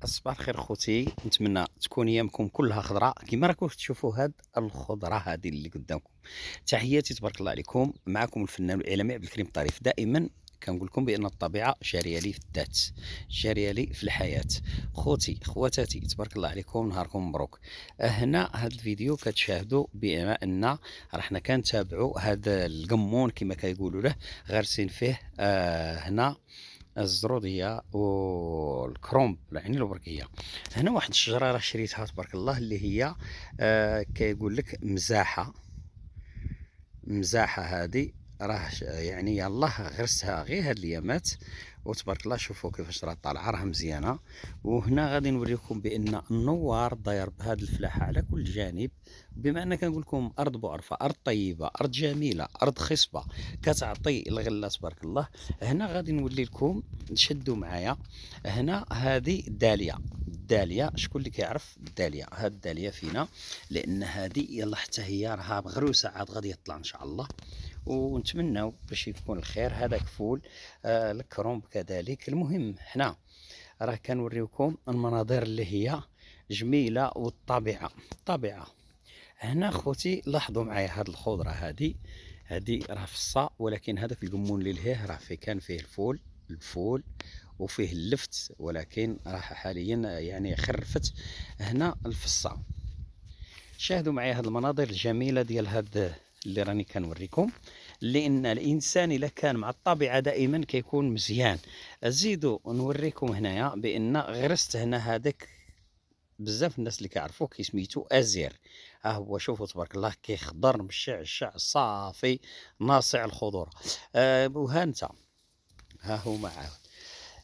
صباح الخير خوتي، نتمنى تكون ايامكم كلها خضراء كما راكم تشوفوا هاد الخضره هذه اللي قدامكم. تحياتي تبارك الله عليكم، معكم الفنان والاعلامي عبد الكريم الطريف. دائما كنقول لكم بان الطبيعه جاريه لي في الذات، جاريه لي في الحياه. خوتي خواتاتي تبارك الله عليكم، نهاركم مبروك. هنا هذا الفيديو كتشاهدوا بما ان راحنا كنتابعوا هذا القمون كما كيقولوا له، غارسين فيه هنا الزرودية والكرومب يعني الورقية. هنا واحد الشجرة راه شريتها تبارك الله، اللي هي كيقول لك مزاحة. مزاحة هذه راه يعني يلاه غرستها غير هاد الايامات، وتبارك الله شوفوا كيفاش راه طالعه، راه مزيانه. وهنا غادي نوريكم بان النوار داير بهذه الفلاحه على كل جانب. بما ان كنقول لكم ارض بوعرفه، ارض طيبه، ارض جميله، ارض خصبه كتعطي الغله تبارك الله. هنا غادي نولي لكم، نشدوا معايا. هنا هذه الداليه. الداليه شكون اللي كيعرف الداليه؟ هاد الداليه فينا، لان هذه يلا حتى هي راها مغروسه، عاد غادي يطلع ان شاء الله، ونتمناو باش يكون الخير. هذاك فول، الكرومب كذلك. المهم حنا راه كنوريوكم المناظر اللي هي جميله، والطبيعه الطبيعه. هنا خوتي لاحظوا معايا هاد الخضره هذه راه فصا، ولكن هذاك القمون اللي لهيه راه كان فيه الفول وفيه اللفت، ولكن راه حاليا يعني خرفت هنا الفصه. شاهدوا معايا هاد المناظر الجميله ديال هاد اللي راني كنوريكم، لان الانسان الا كان مع الطبيعه دائما كيكون مزيان. زيدوا نوريكم هنايا بان غرست هنا هذاك، بزاف الناس اللي كيعرفوه كيسميتو ازير. ها هو شوفوا تبارك الله كيخضر مشعشع صافي، ناصع الخضره. وها انت، ها هو معاه.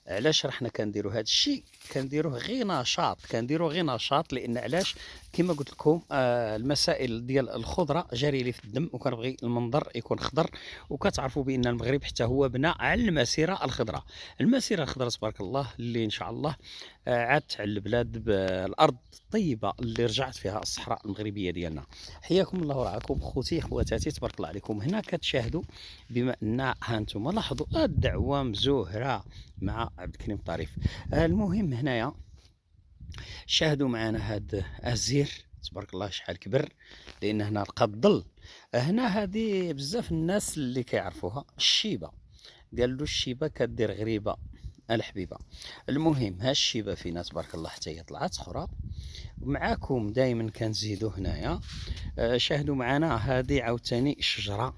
علاش رحنا كنديروا هذا الشيء؟ كنديروه غير نشاط، كنديروه غير نشاط، لان علاش؟ كما قلت لكم المسائل ديال الخضره جاريه لي في الدم، وكنبغي المنظر يكون خضر. وكتعرفوا بان المغرب حتى هو بنى على المسيره الخضراء. المسيره الخضراء تبارك الله، اللي ان شاء الله عادت على البلاد بالارض الطيبه اللي رجعت فيها الصحراء المغربيه ديالنا. حياكم الله ورعاكم خوتي خواتاتي تبارك الله عليكم. هنا كتشاهدوا بما ان ها انتم لاحظوا الدعوه مزهره مع عبد الكريم الطريف. المهم هنايا شاهدوا معنا هاد الزير تبارك الله شحال كبر، لان هنا لقى الظل. هنا هذه بزاف الناس اللي كيعرفوها الشيبه، قال له الشيبه كدير غريبه الحبيبه. المهم ها الشيبه فينا تبارك الله حتى هي طلعت اخرى معاكم. دائما كنزيدوا هنايا. شاهدوا معنا هذه عاوتاني الشجره،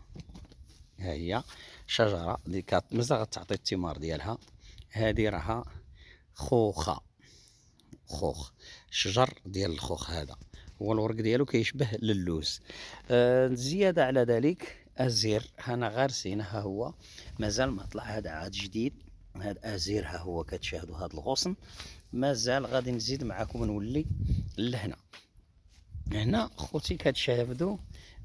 ها هي شجره اللي مازال غتعطي الثمار ديالها. هذه راها خوخه، خوخ، شجر ديال الخوخ. هذا هو الورق ديالو كيشبه للوز. زياده على ذلك ازير هنا غارسين، ها هو مازال ما طلع، هذا عاد جديد. هاد ازير ها هو كتشاهدوا هاد الغصن مازال. غادي نزيد معكم نولي لهنا. هنا خوتي كتشاهدوا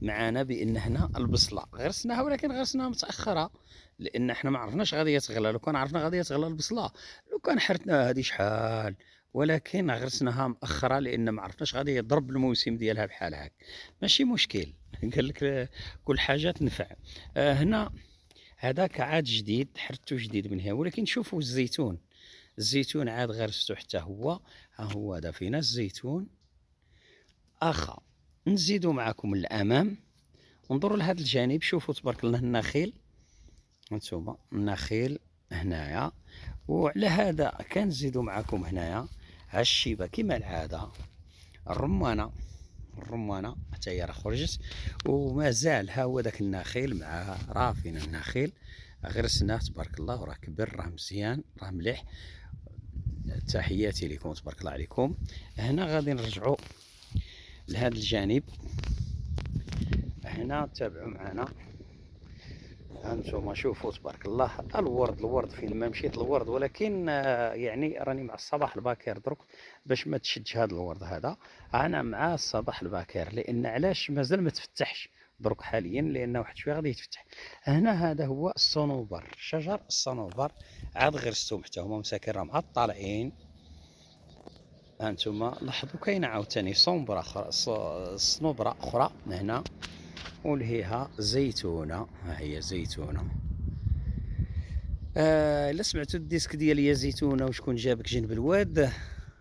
معنا بان هنا البصله غرسناها، ولكن غرسناها متاخره، لان احنا ما عرفناش غادي تغلى. لو كان عرفنا غادي تغلى البصله لو كان حرتناها هذه شحال، ولكن غرسناها مأخرة لان ما عرفناش غادي يضرب الموسم ديالها بحال هاك. ماشي مشكل قال لك كل حاجه تنفع. هنا هذاك عاد جديد، حرتو جديد من هنا. ولكن شوفوا الزيتون، الزيتون عاد غرستو حتى هو. ها هو هذا فينا الزيتون اخا. نزيدوا معكم الامام، انظروا لهذا الجانب. شوفوا تبارك الله النخيل، هانتوما النخيل هنايا. وعلى هذا كنزيدوا معكم هنايا ها الشيبه كما العاده. الرمانه، الرمانه حتى هي راه خرجت، ومازال ها هو ذاك النخيل مع رافين. النخيل غرسناه تبارك الله وراه كبر، راه مزيان، راه مليح. تحياتي لكم تبارك الله عليكم. هنا غادي نرجعوا لهذا الجانب. هنا تابعوا معنا. هانتوما شوفوا تبارك الله الورد، الورد فين ما مشيت الورد، ولكن يعني راني مع الصباح الباكر درك باش ما تشدش هذا الورد هذا. انا مع الصباح الباكر، لان علاش؟ مازال ما تفتحش درك حاليا، لان واحد شويه غادي يتفتح. هنا هذا هو الصنوبر، شجر الصنوبر عاد غرستهم حتى هما مساكن راهم عاد طالعين. هانتوما لاحظوا كاينه عاوتاني صنبره اخرى، صنوبره اخرى هنا، ولهيها زيتونه. ها هي زيتونه. الا سمعتوا الديسك ديال يا زيتونه وشكون جابك جنب الواد،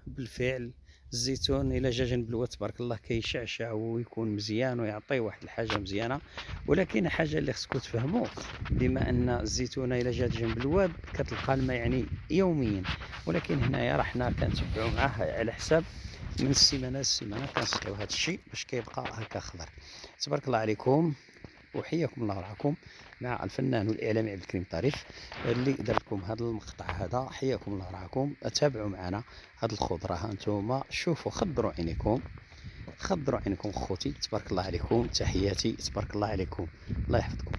بالفعل الزيتون إلا جا جنب الواد تبارك الله كيشعشع ويكون مزيان ويعطي واحد الحاجة مزيانة، ولكن حاجة اللي خصكم تفهموا بما أن الزيتونة إلا جات جنب الواد كتلقى الماء يعني يوميا، ولكن هنايا راه حنا كنتبعوا معاه على حساب من السيمانة للسيمانة كنسقيو هذا الشيء باش كيبقى هكا خضر. تبارك الله عليكم وحياكم الله ورعاكم مع الفنان والإعلامي عبد الكريم طريف اللي دار لكم هذا المقطع هذا. حياكم الله ورعاكم، تابعوا معنا هذه الخضرة ها انتم شوفوا، خضروا عينيكم خضروا عينيكم خوتي. تبارك الله عليكم، تحياتي، تبارك الله عليكم، الله يحفظكم.